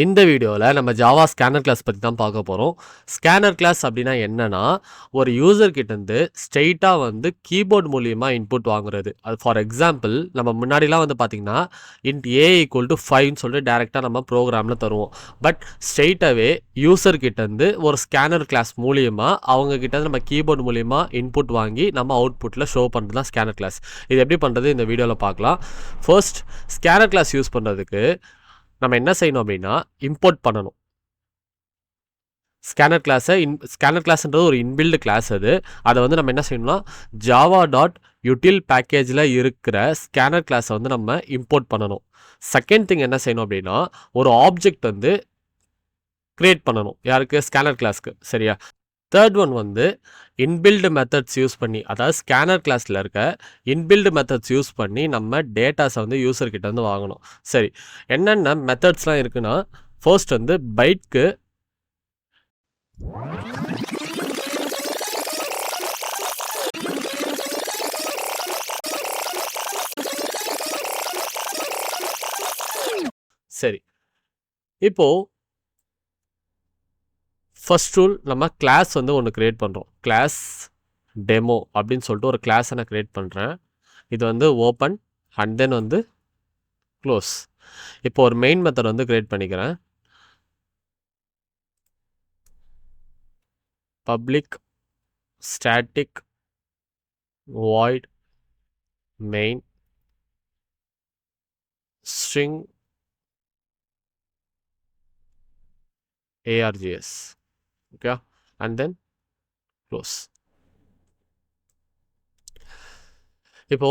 இந்த வீடியோவில் நம்ம ஜாவா ஸ்கேனர் கிளாஸ் பற்றி தான் பார்க்க போகிறோம். ஸ்கேனர் கிளாஸ் அப்படின்னா என்னன்னா, ஒரு யூசர் கிட்டேருந்து ஸ்ட்ரெயிட்டாக வந்து கீபோர்ட் மூலியமாக இன்புட் வாங்குறது. அது ஃபார் எக்ஸாம்பிள் நம்ம முன்னாடிலாம் வந்து பார்த்திங்கன்னா இன்ட் ஏ ஈக்குவல் டு 5ன்னு சொல்லிட்டு டேரெக்டாக நம்ம ப்ரோக்ராமில் தருவோம். பட் ஸ்ட்ரெயிட்டாகவே யூசர் கிட்டேருந்து ஒரு ஸ்கேனர் கிளாஸ் மூலியமாக அவங்க கிட்டேருந்து நம்ம கீபோர்ட் மூலியமாக இன்புட் வாங்கி நம்ம அவுட்புட்டில் ஷோ பண்ணுறது தான் ஸ்கேனர் கிளாஸ். இது எப்படி பண்ணுறது இந்த வீடியோவில் பார்க்கலாம். ஃபர்ஸ்ட் ஸ்கேனர் கிளாஸ் யூஸ் பண்ணுறதுக்கு நம்ம என்ன செய்யணும் அப்படின்னா இம்போர்ட் பண்ணணும். ஸ்கேனர் கிளாஸ்ன்றது ஒரு இன்பில்டு கிளாஸ். அதை வந்து நம்ம என்ன செய்யணும்னா java.util பேக்கேஜில் இருக்கிற ஸ்கேனர் கிளாஸை வந்து நம்ம இம்போர்ட் பண்ணணும். செகண்ட் திங் என்ன செய்யணும் அப்படின்னா ஒரு ஆப்ஜெக்ட் வந்து கிரியேட் பண்ணணும். யாருக்கு? ஸ்கேனர் கிளாஸ்க்கு. சரியா? தேர்ட் ஒன் வந்து இன்பில்டு மெத்தட்ஸ் யூஸ் பண்ணி, அதாவது ஸ்கேனர் கிளாஸில் இருக்க இன்பில்டு மெத்தட்ஸ் யூஸ் பண்ணி நம்ம டேட்டாஸை வந்து யூசர்கிட்ட வந்து வாங்கணும். சரி, என்னென்ன மெத்தட்ஸ்லாம் இருக்குன்னா, ஃபர்ஸ்ட் வந்து பைட்க்கு சரி, இப்போது ஃபர்ஸ்ட் ரூல் நம்ம கிளாஸ் வந்து ஒன்று க்ரியேட் பண்ணுறோம். கிளாஸ் டெமோ அப்படின்னு சொல்லிட்டு ஒரு கிளாஸை நான் க்ரியேட் பண்ணுறேன். இது வந்து ஓப்பன் அண்ட் தென் வந்து க்ளோஸ். இப்போ ஒரு மெயின் மெத்தட் வந்து க்ரியேட் பண்ணிக்கிறேன். Public static void main string args. Okay, and then close. இப்போ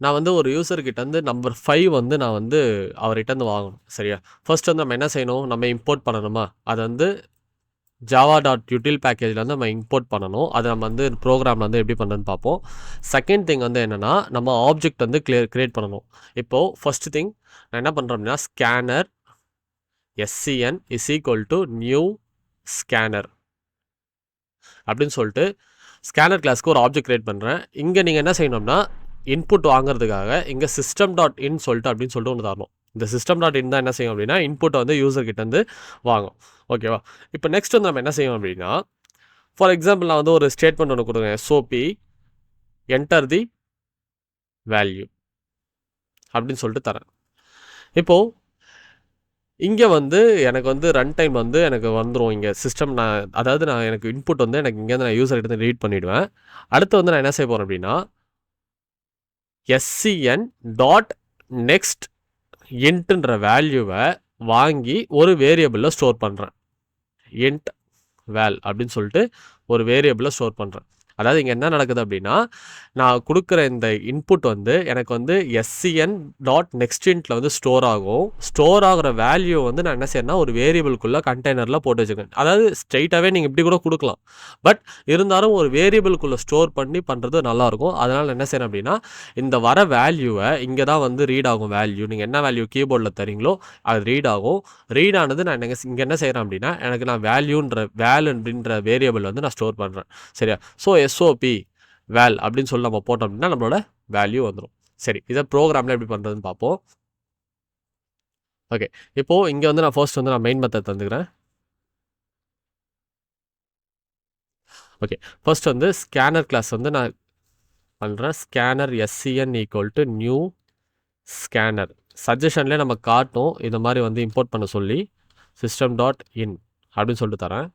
நான் வந்து ஒரு யூசர்கிட்ட வந்து நம்பர் 5 வந்து நான் வந்து அவர்கிட்ட வந்து வாங்கணும். சரியா? ஃபர்ஸ்ட் வந்து நம்ம என்ன செய்யணும்? நம்ம இம்போர்ட் பண்ணணுமா? அதை வந்து java.util பேக்கேஜில் வந்து நம்ம இம்போர்ட் பண்ணணும். அதை நம்ம வந்து ப்ரோக்ராமில் வந்து எப்படி பண்ணுறதுன்னு பார்ப்போம். செகண்ட் திங் வந்து என்னென்னா நம்ம ஆப்ஜெக்ட் வந்து க்ரியேட் பண்ணணும். இப்போது ஃபர்ஸ்ட் திங் நான் என்ன பண்ணுறேன் அப்படின்னா scanner scn is equal to new scanner அப்படின்னு சொல்லிட்டு ஸ்கேனர் கிளாஸ்க்கு ஒரு ஆப்ஜெக்ட் க்ரியேட் பண்ணுறேன். இங்கே நீங்கள் என்ன செய்யணும்னா இன்புட் வாங்குறதுக்காக இங்கே system.in சொல்லிட்டு அப்படின்னு சொல்லிட்டு ஒன்று தரணும். இந்த system.in தான் என்ன செய்யும் அப்படின்னா இன்புட்டை வந்து யூசர்கிட்ட வந்து வாங்கும். ஓகேவா? இப்போ நெக்ஸ்ட் வந்து நம்ம என்ன செய்வோம் அப்படின்னா ஃபார் எக்ஸாம்பிள் நான் வந்து ஒரு ஸ்டேட்மெண்ட் ஒன்று கொடுக்குறேன். SOP என்டர் தி வேல்யூ அப்படின்னு சொல்லிட்டு தரேன். இப்போது இங்கே வந்து எனக்கு வந்து ரன் டைம் வந்து எனக்கு வந்துடும். இங்கே சிஸ்டம் நான் எனக்கு இன்புட் வந்து எனக்கு இங்கேருந்து நான் யூசர்கிட்ட வந்து ரீட் பண்ணிவிடுவேன். அடுத்து வந்து நான் என்ன செய்ய போகிறேன் அப்படின்னா scn.next இன்ட்ன்ற வேல்யூவை வாங்கி ஒரு வேரியபிளில் ஸ்டோர் பண்ணுறேன். இன்ட் வேல் அப்படின்னு சொல்லிட்டு ஒரு வேரியபிளில் ஸ்டோர் பண்ணுறேன். அதாவது இங்கே என்ன நடக்குது அப்படின்னா நான் கொடுக்குற இந்த இன்புட் வந்து எனக்கு வந்து scn.nextIntல வந்து ஸ்டோர் ஆகும். ஸ்டோர் ஆகிற வேல்யூ வந்து நான் என்ன செய்யறேன்னா ஒரு வேரியபிள்குள்ளே கண்டெய்னரில் போட்டு வச்சுக்கேன். அதாவது ஸ்ட்ரெயிட்டாகவே நீங்கள் இப்படி கூட கொடுக்கலாம். பட் இருந்தாலும் ஒரு வேரியபிள்குள்ளே ஸ்டோர் பண்ணி பண்ணுறது நல்லாயிருக்கும். அதனால் என்ன செய்யறேன் அப்படின்னா இந்த வர வேல்யூவை இங்கே தான் வந்து ரீட் ஆகும். வேல்யூ நீங்கள் என்ன வேல்யூ கீபோர்டில் தரீங்களோ அது ரீட் ஆகும். ரீட் ஆனது நான் இங்கே என்ன செய்கிறேன் அப்படின்னா எனக்கு நான் வேல் அப்படின்ற வேரியபிள் வந்து நான் ஸ்டோர் பண்ணுறேன். சரியா? ஸோ SOP வேல் அப்படின்னு சொல்லி நம்ம போட்டோம் அப்படின்னா நம்மளோட வேல்யூ வந்துடும். சரி, இதை ப்ரோக்ராமில் எப்படி பண்ணுறதுன்னு பார்ப்போம். ஓகே, இப்போது இங்கே வந்து நான் ஃபர்ஸ்ட் வந்து நான் மெயின் மெத்தட் தந்துக்கிறேன். ஓகே, ஃபர்ஸ்ட் வந்து ஸ்கேனர் கிளாஸ் வந்து நான் பண்ணுறேன். Scanner scn equal to new scanner. சஜஷன்லேயே நம்ம காட்டும் இந்த மாதிரி வந்து இம்போர்ட் பண்ண சொல்லி system.in அப்படின்னு சொல்லிட்டு தரேன்.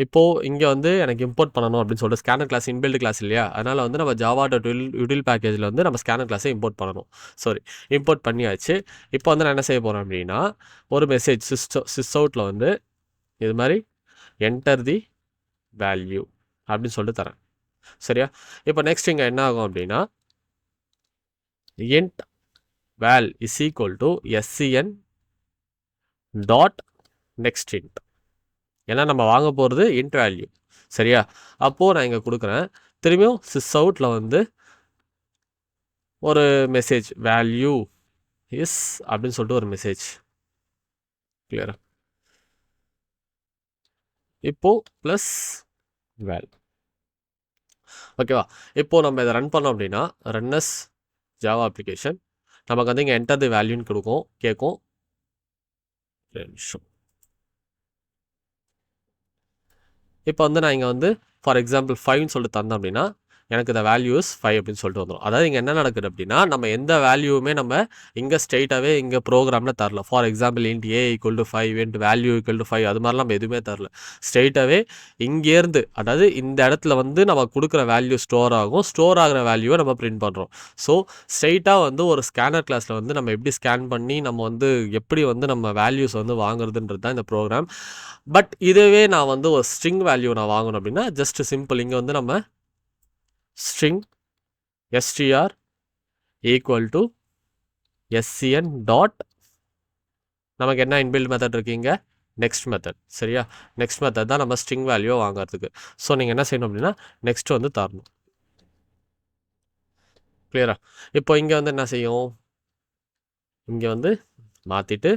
இப்போது இங்கே வந்து எனக்கு இம்போர்ட் பண்ணணும் அப்படின்னு சொல்லிட்டு ஸ்கேனர் கிளாஸ் இன்பில்டு கிளாஸ் இல்லையா? அதனால் வந்து நம்ம java.util பேக்கேஜில் வந்து நம்ம ஸ்கேனர் கிளாஸை இம்போர்ட் பண்ணணும். இம்போர்ட் பண்ணியாச்சு. இப்போ வந்து நான் என்ன செய்ய போகிறேன் அப்படின்னா ஒரு மெசேஜ் sysoutல வந்து இது மாதிரி என்டர் தி வேல்யூ அப்படின்னு சொல்லிட்டு தரேன். சரியா? இப்போ நெக்ஸ்ட் இங்கே என்ன ஆகும் அப்படின்னா int val is equal to scn.next int. ஏன்னா நம்ம வாங்க போகிறது இன்ட் வேல்யூ. சரியா? அப்போது நான் இங்கே கொடுக்குறேன். திரும்பியும் sysoutல வந்து ஒரு மெசேஜ் வேல்யூ இஸ் அப்படின்னு சொல்லிட்டு ஒரு மெசேஜ். கிளியரா? இப்போது ப்ளஸ் வேல். ஓகேவா? இப்போது நம்ம இதை ரன் பண்ணோம் அப்படின்னா ரன்னஸ் ஜாவா அப்ளிகேஷன் நமக்கு வந்து இங்கே என்டர் தி வேல்யூன்னு கேட்கும். நிமிஷம். இப்போ வந்து நான் இங்கே வந்து ஃபார் எக்ஸாம்பிள் 5ன்னு சொல்லிட்டு தந்தேன் அப்படின்னா எனக்கு இந்த வேல்யூஸ் 5 அப்படின்னு சொல்லிட்டு வந்துடும். அதாவது இங்கே என்ன நடக்குது அப்படின்னா நம்ம எந்த வேல்யூவுமே நம்ம இங்கே ஸ்ட்ரெயிட்டாகவே இங்கே ப்ரோக்ராமில் தரல. For example int A equal to 5 int value equal to 5 அது மாதிரிலாம் நம்ம எதுவுமே தரல. ஸ்ட்ரெயிட்டாகவே இங்கேருந்து அதாவது இந்த இடத்துல வந்து நம்ம கொடுக்குற வேல்யூ ஸ்டோர் ஆகும். ஸ்டோர் ஆகிற வேல்யூவை நம்ம பிரிண்ட் பண்ணுறோம். ஸோ ஸ்ட்ரெயிட்டாக வந்து ஒரு ஸ்கேனர் கிளாஸில் வந்து நம்ம எப்படி ஸ்கேன் பண்ணி நம்ம வந்து எப்படி வந்து நம்ம வேல்யூஸ் வந்து வாங்குறதுன்றது தான் இந்த ப்ரோக்ராம். பட் இதுவே நான் வந்து ஒரு ஸ்ட்ரிங் வேல்யூ நான் வாங்கணும் அப்படின்னா ஜஸ்ட் சிம்பிள் இங்கே வந்து நம்ம string str equal to scn dot நமக்கு என்ன இன்பில்ட் மெத்தட் இருக்கீங்க நெக்ஸ்ட் மெத்தட். சரியா, நெக்ஸ்ட் மெத்தட் தான் நம்ம ஸ்ட்ரிங் வேல்யூ வாங்குறதுக்கு. ஸோ நீங்கள் என்ன செய்யணும் அப்படின்னா நெக்ஸ்ட் வந்து தரணும். கிளியரா? இப்போ இங்கே வந்து என்ன செய்யும், இங்கே வந்து மாற்றிட்டு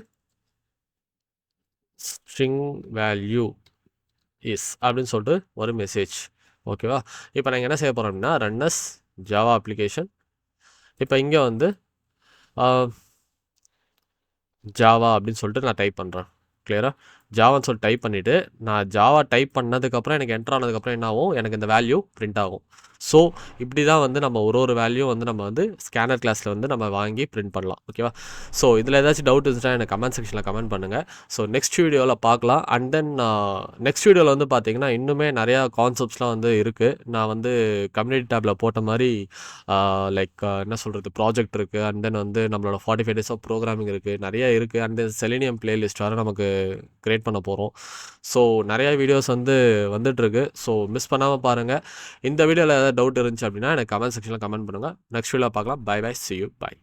ஸ்ட்ரிங் வேல்யூ இஸ் அப்படின்னு சொல்லிட்டு ஒரு மெசேஜ். ஓகேவா? இப்போ நாங்கள் என்ன செய்ய போகிறோம் அப்படின்னா ரன்னஸ் ஜாவா அப்ளிகேஷன். இப்போ இங்கே வந்து ஜாவா அப்படின்னு சொல்லிட்டு நான் டைப் பண்ணுறேன். கிளியராக ஜாவான்னு சொல்லிட்டு டைப் பண்ணிவிட்டு நான் ஜாவா டைப் பண்ணதுக்கப்புறம் எனக்கு என்ட்ரு ஆனதுக்கப்புறம் என்ன ஆகும், எனக்கு இந்த வேல்யூ பிரிண்ட் ஆகும். ஸோ இப்படி தான் வந்து நம்ம ஒரு வேல்யூ வந்து நம்ம வந்து ஸ்கேனர் கிளாஸில் வந்து நம்ம வாங்கி பிரிண்ட் பண்ணலாம். ஓகேவா? ஸோ இதில் ஏதாச்சும் டவுட் இருந்துச்சுன்னா எனக்கு கமெண்ட் செக்ஷனில் கமெண்ட் பண்ணுங்கள். ஸோ நெக்ஸ்ட் வீடியோவில் பார்க்கலாம். அண்ட் தென் நெக்ஸ்ட் வீடியோவில் வந்து பார்த்தீங்கன்னா இன்னுமே நிறையா கான்செப்ட்ஸ்லாம் வந்து இருக்குது. நான் வந்து கம்யூனிட்டி டேப்பில் போட்ட மாதிரி லைக் என்ன சொல்கிறது ப்ராஜெக்ட் இருக்குது. அண்ட் தென் வந்து நம்மளோட 45 days ஆஃப் ப்ரோக்ராமிங் இருக்குது, நிறையா இருக்குது. அண்ட் தென் செலினியம் பிளேலிஸ்ட் வர நமக்கு கிரியேட் பண்ண போகிறோம். ஸோ நிறையா வீடியோஸ் வந்து வந்துட்டுருக்கு. ஸோ மிஸ் பண்ணாமல் பாருங்கள். இந்த வீடியோவில் ஏதாவது டவுட் இருந்துச்சு அப்படின்னா எனக்கு கமெண்ட் செக்ஷனில் கமெண்ட் பண்ணுங்கள். நெக்ஸ்ட் வீடியோவில் பார்க்கலாம். Bye bye, see you, bye.